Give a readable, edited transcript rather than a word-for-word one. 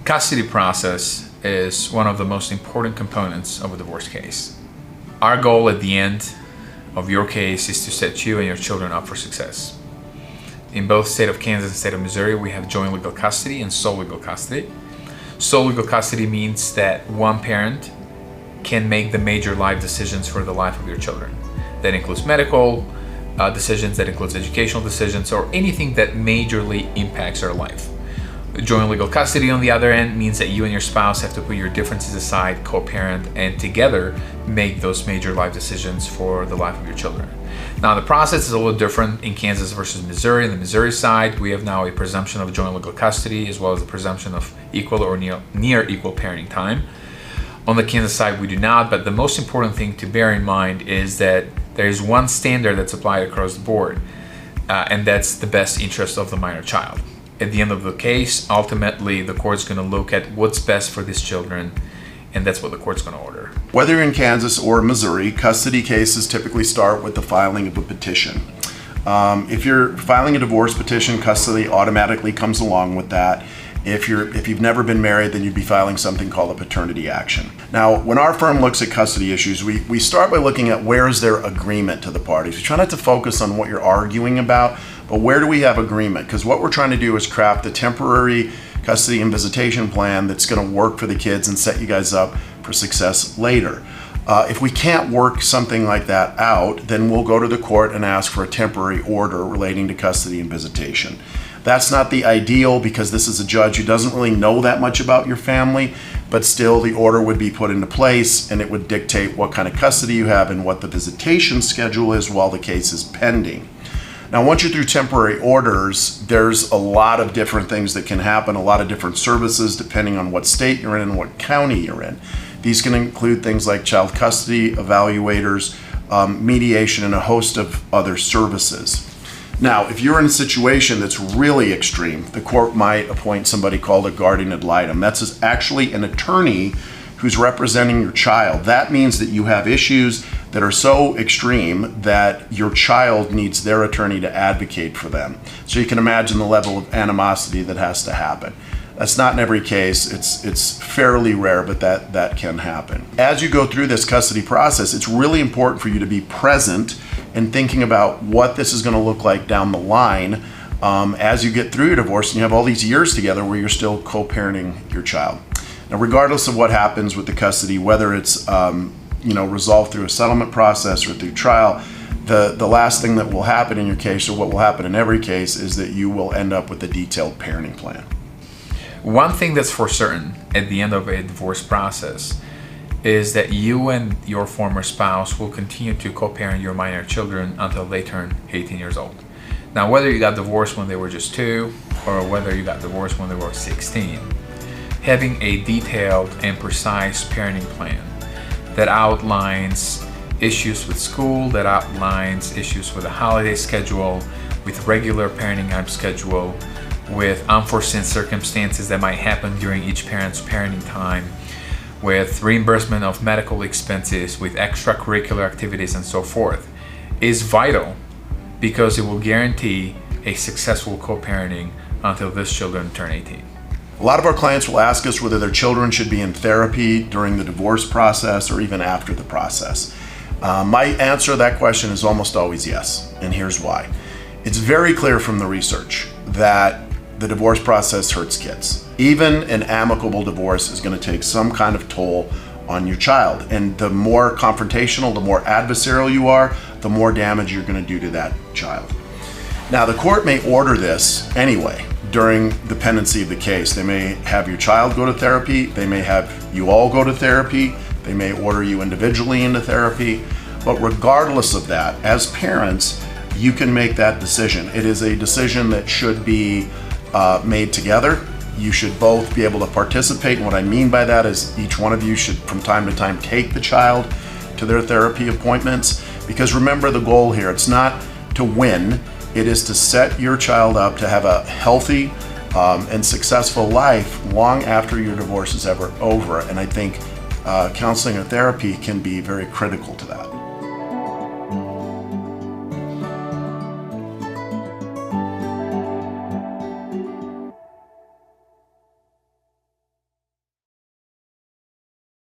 Custody process is one of the most important components of a divorce case. Our goal at the end of your case is to set you and your children up for success. In both state of Kansas and state of Missouri, we have joint legal custody and sole legal custody. Sole legal custody means that one parent can make the major life decisions for the life of your children. That includes medical decisions, that includes educational decisions, or anything that majorly impacts our life. Joint legal custody, on the other end, means that you and your spouse have to put your differences aside, co-parent, and together make those major life decisions for the life of your children. Now, the process is a little different in Kansas versus Missouri. On the Missouri side, we have now a presumption of joint legal custody as well as a presumption of equal or near equal parenting time. On the Kansas side, we do not, but the most important thing to bear in mind is that there is one standard that's applied across the board, and that's the best interest of the minor child. At the end of the case, ultimately, the court's going to look at what's best for these children, and that's what the court's going to order. Whether you're in Kansas or Missouri, custody cases typically start with the filing of a petition. If you're filing a divorce petition, custody automatically comes along with that. If you've never been married, then you'd be filing something called a paternity action. Now, when our firm looks at custody issues, we start by looking at where is there agreement to the parties. We try not to focus on what you're arguing about, but where do we have agreement? Because what we're trying to do is craft a temporary custody and visitation plan that's going to work for the kids and set you guys up for success later. If we can't work something like that out, then we'll go to the court and ask for a temporary order relating to custody and visitation. That's not the ideal because this is a judge who doesn't really know that much about your family, but still the order would be put into place and it would dictate what kind of custody you have and what the visitation schedule is while the case is pending. Now, once you're through temporary orders, there's a lot of different things that can happen, a lot of different services depending on what state you're in and what county you're in. These can include things like child custody, evaluators, mediation, and a host of other services. Now, if you're in a situation that's really extreme, the court might appoint somebody called a guardian ad litem. That's actually an attorney who's representing your child. That means that you have issues that are so extreme that your child needs their attorney to advocate for them. So you can imagine the level of animosity that has to happen. That's not in every case. It's fairly rare, but that can happen. As you go through this custody process, it's really important for you to be present and thinking about what this is going to look like down the line as you get through your divorce and you have all these years together where you're still co-parenting your child. Now, regardless of what happens with the custody, whether it's resolved through a settlement process or through trial, the last thing that will happen in your case, or what will happen in every case, is that you will end up with a detailed parenting plan. One thing that's for certain at the end of a divorce process is that you and your former spouse will continue to co-parent your minor children until they turn 18 years old. Now, whether you got divorced when they were just 2 or whether you got divorced when they were 16, having a detailed and precise parenting plan that outlines issues with school, that outlines issues with a holiday schedule, with regular parenting time schedule, with unforeseen circumstances that might happen during each parent's parenting time, with reimbursement of medical expenses, with extracurricular activities and so forth, is vital because it will guarantee a successful co-parenting until these children turn 18. A lot of our clients will ask us whether their children should be in therapy during the divorce process or even after the process. My answer to that question is almost always yes, and here's why. It's very clear from the research that the divorce process hurts kids. Even an amicable divorce is going to take some kind of toll on your child. And the more confrontational, the more adversarial you are, the more damage you're going to do to that child. Now, the court may order this anyway during the pendency of the case. They may have your child go to therapy. They may have you all go to therapy. They may order you individually into therapy. But regardless of that, as parents, you can make that decision. It is a decision that should be made together. You should both be able to participate. And what I mean by that is each one of you should from time to time take the child to their therapy appointments. Because remember the goal here, it's not to win, it is to set your child up to have a healthy and successful life long after your divorce is ever over. And I think counseling or therapy can be very critical to that.